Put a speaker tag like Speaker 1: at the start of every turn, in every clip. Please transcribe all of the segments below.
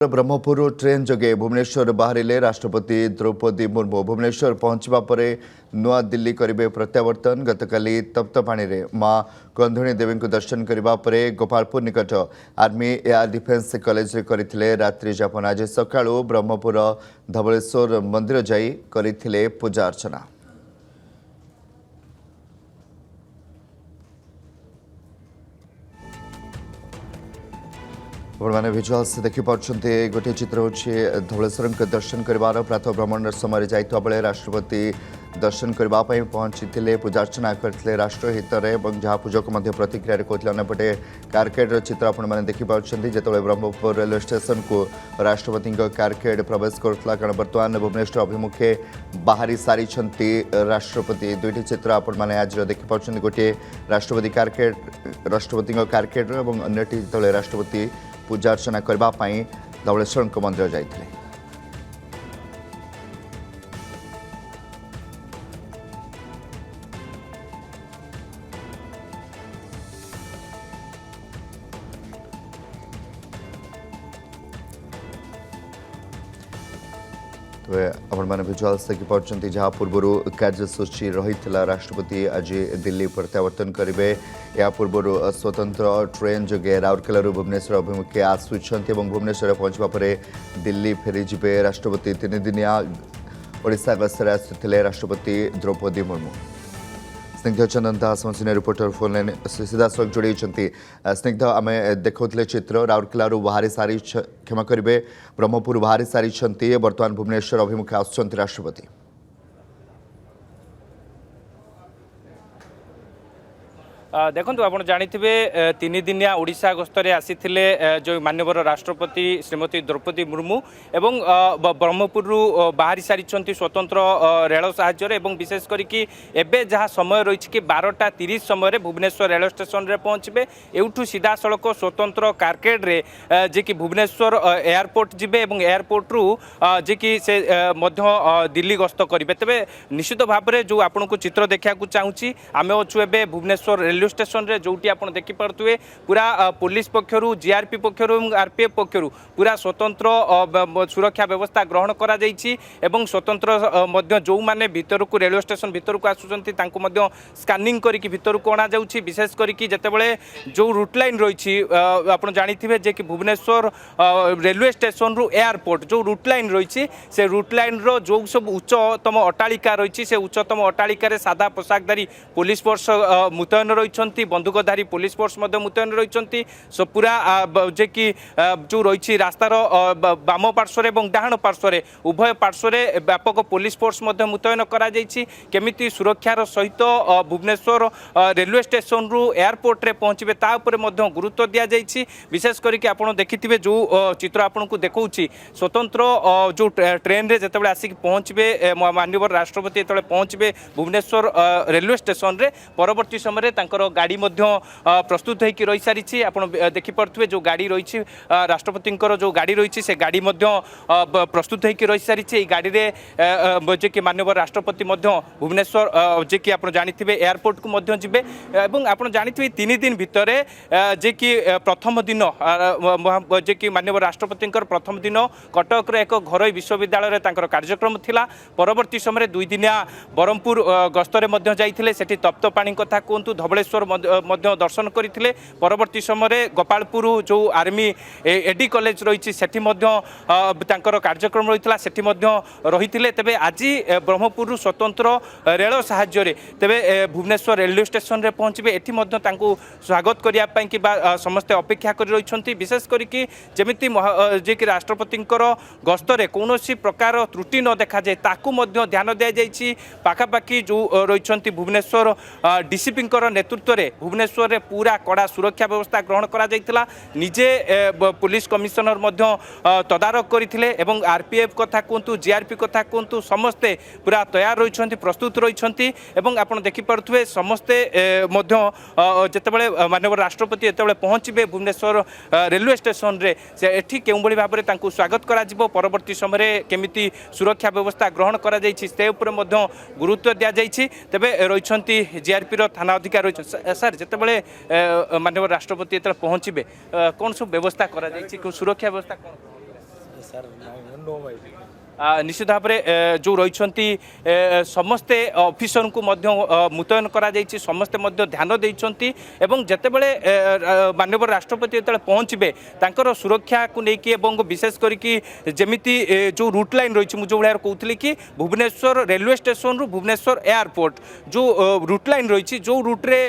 Speaker 1: Brahmapur train जोगे भुवनेश्वर बाहरिले राष्ट्रपति द्रौपदी मुर्मू भुवनेश्वर पहुंचवा पर नुआ दिल्ली करेंगे प्रत्यावर्तन। गतकाली तप्तपाणी रे मां कंधुणी देवी को दर्शन करने पर गोपालपुर निकट आर्मी एयर डिफेन्स कॉलेज रे करथिले रात्रि जापन। आज सकाळु ब्रह्मपुर धवलेश्वर मंदिर जाई करथिले पूजा अर्चना। आपने भिजुआल्स देखिपारे गोटे चित्र हूँ धवलेश्वर दर्शन कर प्रातः भ्रमण समय जाइता बेले राष्ट्रपति दर्शन करने पहुंची पूजा अर्चना करते राष्ट्रहित जहाँ पूजक प्रतिक्रिया कहते अंपटे कारकेड चित्र आपने देखिपारे जो ब्रह्मपुर रेलवे स्टेशन को राष्ट्रपति कारकेड प्रवेश करुला कारण बर्तमान भुवनेश्वर अभिमुखे बाहरी सारी राष्ट्रपति दुईटी चित्र आपने आज देखिपारे गोटे राष्ट्रपति कारकेड और अन्यटी जो राष्ट्रपति पूजा अर्चना करने धवलेश्वर मंदिर जाइए। आपने भिजुआल्स देखिपारे जहाँ पूर्व कार्यसूची रही राष्ट्रपति आज दिल्ली प्रत्यावर्तन करेंगे। या पूर्व स्वतंत्र ट्रेन जोगे राउरकेला भुवनेश्वर अभिमुखे आसुंच भुवनेश्वर पहुंचवा पर दिल्ली फेरीजे राष्ट्रपति। 3 दिनिया ओडिशा गस्तरे आसुथिले राष्ट्रपति द्रौपदी मुर्मू। स्निग्ध चंदन दास सिनियर रिपोर्टर फोन लाइन सीधा सड़क जोड़ी। स्निग्ध आम देखते चित्र राउरकेला बाहरी सारी क्षमा करेंगे ब्रह्मपुर बाहरी सारी बर्तमान भुवनेश्वर अभिमुखे आसुंच राष्ट्रपति।
Speaker 2: देखो आप जानते 3 दिनिया ओडिशा गस्तरे आसी जो माननीय राष्ट्रपति श्रीमती द्रौपदी मुर्मू एवं ब्रह्मपुर बाहरी सारी स्वतंत्र रेल साहाय्य एवं विशेष करके एबे जहाँ समय रही कि 12:30 समय भुवनेश्वर रेल स्टेशन रे पहुँचे। एवठू सीधा सड़क स्वतंत्र कारकेड रे जे कि भुवनेश्वर एयरपोर्ट जिबे एवं एयरपोर्ट रु जे कि से मध्य दिल्ली गस्त करेंगे। तेरे निश्चित भाव में जो आपन को चित्र देखा चाहूँगी आम अच्छु ए भुवनेश्वर रेलवे स्टेशन रे जोटी आपन देखि पारथुवे पूरा पुलिस पक्षरु जीआरपी पक्षरु आरपीएफ पक्षरु पूरा स्वतंत्र सुरक्षा व्यवस्था ग्रहण करा जाइछि एवं स्वतंत्र मध्य जो माने भीतर को रेलवे स्टेशन भीतर को आसुचंती तांको मध्य स्कैनिंग करिकि भीतर को अणा जाउछि। विशेष करिकि जेतेबेले जो रूट लाइन रहिछि आपन जानिथिबे जे कि भुवनेश्वर रेलवे स्टेशन रु एयरपोर्ट जो रूट लाइन रहिछि से रूट लाइन रो जो सब उच्चतम अट्टालिका रहिछि से उच्चतम अट्टालिका रे सादा पोशाकधारी पुलिस फोर्स मुतयन रही बंदूकधारी पुलिस फोर्स मुतयन रही पूरा जे कि जो रही रास्तार बाम पार्श्व और डाहाण पार्श्व उभय पार्श्व व्यापक पुलिस फोर्स मुतयन केमिति सुरक्षार सहित भुवनेश्वर रेलवे स्टेशन रु एयरपोर्ट रे पहुँचे तापर गुरुत्व दि जाइए। विशेष करके आपड़ देखिथे जो चित्र आपन को देखा स्वतंत्र जो ट्रेन रे जिते आसिक पहुँचे माननीय राष्ट्रपति जो पहुँचे भुवनेश्वर रेलवे स्टेशन रे परवर्ती समय गाड़ी प्रस्तुत होकर रही सारी आप देखिपे जो गाड़ी रही राष्ट्रपति जो गाड़ी रही से गाड़ी प्रस्तुत होकर रही सारी गाड़ी में जे कि माननीय राष्ट्रपति भुवनेश्वर जे कि आप जानते एयरपोर्ट को जीवे और आप जानते 3 दिन भितर जे कि प्रथम दिन जे कि माननीय राष्ट्रपति प्रथम दिन कटक एक घरोई विश्वविद्यालय कार्यक्रम थिला। परवर्ती समय 2 दिनिया ब्रह्मपुर गस्तरे जाइए तप्तपाणी कथा कहतु धवलेश्वर दर्शन करते। परवर्ती समय गोपालपुर जो आर्मी एडी कॉलेज रही कार्यक्रम रही रही तेरे आज ब्रह्मपुर स्वतंत्र रेल साहाय्य तेरे भुवनेश्वर रेलवे स्टेशन रे पहुँचे। एटी स्वागत करने कि समस्ते अपेक्षा कर रही। विशेष करके जमीती जे कि राष्ट्रपति गस्तरे कौन प्रकार त्रुटि न देखा जाए ताकू ध्यान दि जाइए। पाखापाखि जो रही भुवनेश्वर डीसीपी नेतृत्व में भुवनेश्वर रे पूरा कड़ा सुरक्षा व्यवस्था ग्रहण करा जाइतिला। निजे पुलिस कमिशनर तदारक करथिले एवं आरपीएफ कथा कहतु जीआरपी कथा कहतु समस्ते पूरा तैयार रही प्रस्तुत रही। आपड़ देखिपे समस्ते जितेबाला माननीय राष्ट्रपति जितेबाला पहुँचे भुवनेश्वर रेलवे स्टेशन रे से एठी केउं भली भाबरे तांकु स्वागत करा जिवो परवर्ती समय केमिति सुरक्षा व्यवस्था ग्रहण करा जाइछि से ऊपर गुरुत्व दिया जाइछि। तेबे रहिछंती जीआरपी रो थाना अधिकारी रही सर जितेबाला माननीय राष्ट्रपति पहुँचे कौन सब व्यवस्था करा सुरक्षा व्यवस्था कौन
Speaker 3: सर नो भाई
Speaker 2: निश्चित भाव में जो रही समस्ते ऑफिसर को मुतयन करा समस्ते ध्यान देती जितेबले माननीय राष्ट्रपति जो पहुँचे तर सुरक्षा को लेकिन विशेष करके जमीती जो रूट लाइन रही मुझे भाई कहती कि भुवनेश्वर रेलवे स्टेशन रु भुवनेश्वर एयरपोर्ट जो रूट लाइन रही जो रूट्रे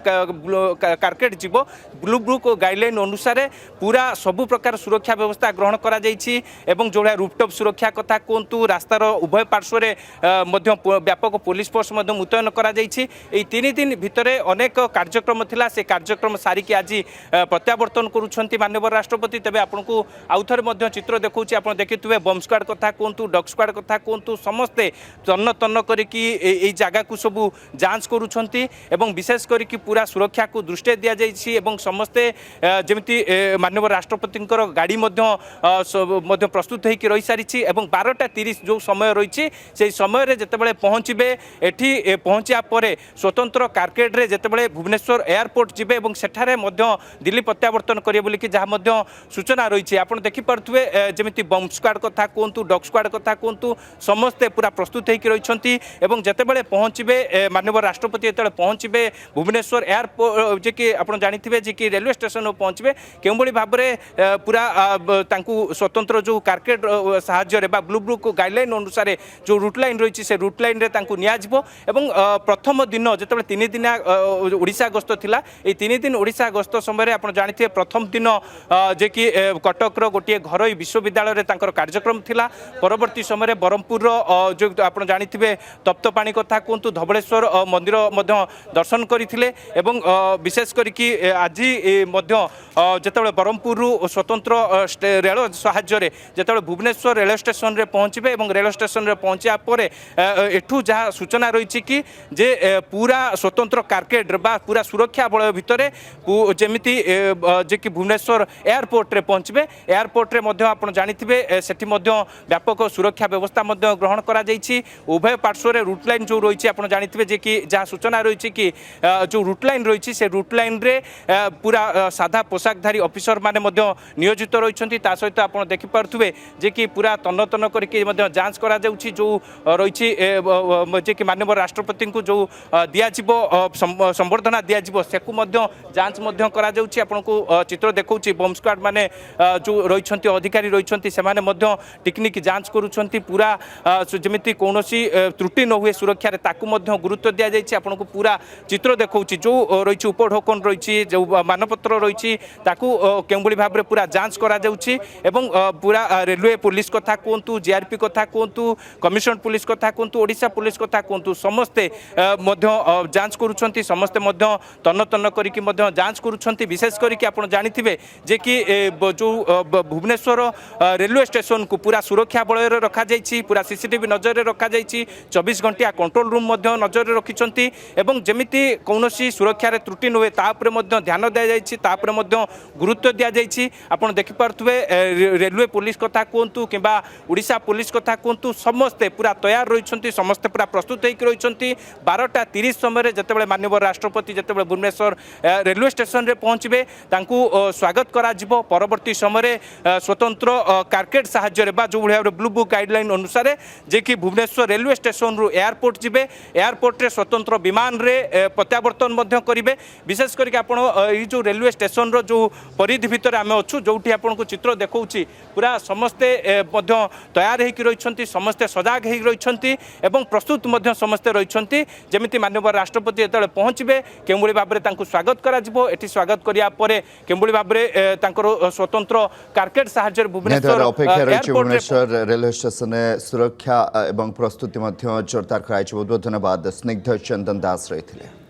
Speaker 2: कारकेट जीव ब्लू बुक गाइडलाइन अनुसार पूरा सबु प्रकार सुरक्षा व्यवस्था ग्रहण करा जो भाई रूपटॉप सुरक्षा कथा कहतु रास्तार उभय पार्श्व व्यापक पुलिस फोर्स मुतयन करा 3 दिन भितर अनेक कार्यक्रम थिला से कार्यक्रम सारिकी आज प्रत्यावर्तन करुछंती माननीय राष्ट्रपति तेबे आपको आउ थे चित्र देखा आप देखिए बम स्क्वाड कथा कहतु डग स्क्वाड कथा कहतु समस्ते तन्न तन्न करी जगह को सबू जांच करुछंती एवं विशेष करके पूरा सुरक्षा को दृष्टि दि जाइए समस्ते जमी माननीय राष्ट्रपति गाड़ी प्रस्तुत होकर रही सारी 12:30 जो समय रही से समय जितेबाला पहुँचे एटी पहुँचा पर स्वतंत्र कारकेड्रे जितेबाला भुवनेश्वर एयरपोर्ट जीवे और सेठारे दिल्ली प्रत्यावर्तन करेंगे बोलिकी जहाँ सूचना रही आप देखिपे जमी बम स्क्वाड कथा कहतु डग स्क्वाड कथा कहतु समस्ते पूरा प्रस्तुत होकर रही जितेबाला पहुँचे माननीय राष्ट्रपति जो पहुँचे भुवनेश्वर एयरपोर्ट जे कि आप जानते जी कि रेलवे स्टेशन पहुँचे क्यों भाव में पूरा स्वतंत्र जो कारकेट साहाय्य ब्लू बुक गाइडलाइन अनुसार जो रूट लाइन रही से रूट लाइन एवं प्रथम दिन जो 3 दिन ओडिशा गस्त थिला 3 दिन ओडिशा गस्त समय आप जानते प्रथम दिन जे कि कटकर गोटे घर विश्वविद्यालय कार्यक्रम थिला परवर्ती समय ब्रह्मपुर जो आप जानते तप्तपाणी कथा कहतु धवलेश्वर मंदिर दर्शन करते विशेष करके आज जो ब्रह्मपुर स्वतंत्र रेल साहाय्य जो भुवनेश्वर रेलवे स्टेशन रे पहुँचे और रेलवे स्टेशन रे पहुँचा पर एठू जहाँ सूचना रही कि जे पूरा स्वतंत्र कारकेड बा पूरा सुरक्षा बलय भितर जमीती जे कि भुवनेश्वर एयरपोर्ट रे पहुँचे एयरपोर्ट रे आप जानते सेठी व्यापक सुरक्षा व्यवस्था ग्रहण करा उभय पार्श्व रूट लाइन जो रही आप जानते जे कि जहाँ सूचना रही कि जो रूट लाइन रही से रूट लाइन रे पूरा साधा पोशाकधारी ऑफिसर माने नियोजित रही सहित आप देखिपे जे कि पूरा तन्न तन्न करके जांच करा जाउछि जो रही जे कि माननीय राष्ट्रपति को जो दियाजिब संबर्धना दियाजिब सेकु जांच करा जाउछि आपनको चित्र देखौछि बम स्क्वाड माने जो रही अधिकारी रही से टेक्निक जांच करुछंती पूरा जमीती कौनसी त्रुटि न हुए सुरक्षा रे ताकु गुरुत्व दि जाइछि आपनको पूरा चित्र देखौछि जो रही उपढोकन रही जो मानपत्र रही ताकु केउबली भाबरे पूरा जांच करा जाउछि एवं पूरा रेलवे पुलिस कथा कहतु जीआरपी कथा कहतु कमिशन पुलिस कथा कहतु ओडिशा पुलिस कथा कहतु समस्ते जांच करुछंती समस्ते तन्न तन्न करिकि जांच करुछंती विशेष करके आप जानते जे कि जो भुवनेश्वर रेलवे स्टेशन को पूरा सुरक्षा बलय रखा जाइछि पूरा सीसीटीवी नजर रखा जाइछि 24 घंटा कंट्रोल रूम नजर रखिछंती एवं जमिति कौनसी सुरक्षा रे त्रुटि न हुए तापर ध्यान दिया जाइछि तापर गुरुत्व दिया जाइछि आप देखिपे रेलवे पुलिस कथा कहतु कि ओडिशा पुलिस कथा कहतु समस्ते पूरा तैयार रही समस्ते पूरा प्रस्तुत होकर रही 12:30 समय जितेबाला माननीय राष्ट्रपति जितेबाला भुवनेश्वर रेलवे स्टेशन रे पहुँचे स्वागत करा जिवो परवर्ती समय स्वतंत्र कारकेट साहाय्य जो भाई ब्लू बुक गाइडलाइन अनुसार जे कि भुवनेश्वर रेलवे स्टेशन रु एयरपोर्ट जीवे एयरपोर्ट रे स्वतंत्र विमान रे प्रत्यावर्तन करेंगे विशेष करके आप जो रेलवे स्टेशन रो जो परिधि भितर आम अच्छु जो आपको चित्र देखौछि पूरा समस्ते तैयार होकर रही समस्ते सजाग हो रही प्रस्तुत समस्ते रही जमीती माननीय राष्ट्रपति जो पहुँचे केउं भाव में स्वागत करा स्वागत कराया केउं भाव में स्वतंत्र कारकेट साहाय्य
Speaker 1: भुवनेश्वर रेलवे स्टेशन सुरक्षा एवं प्रस्तुति जोरदार कराई बहुत बहुत धन्यवाद स्निग्ध चंदन दास रही।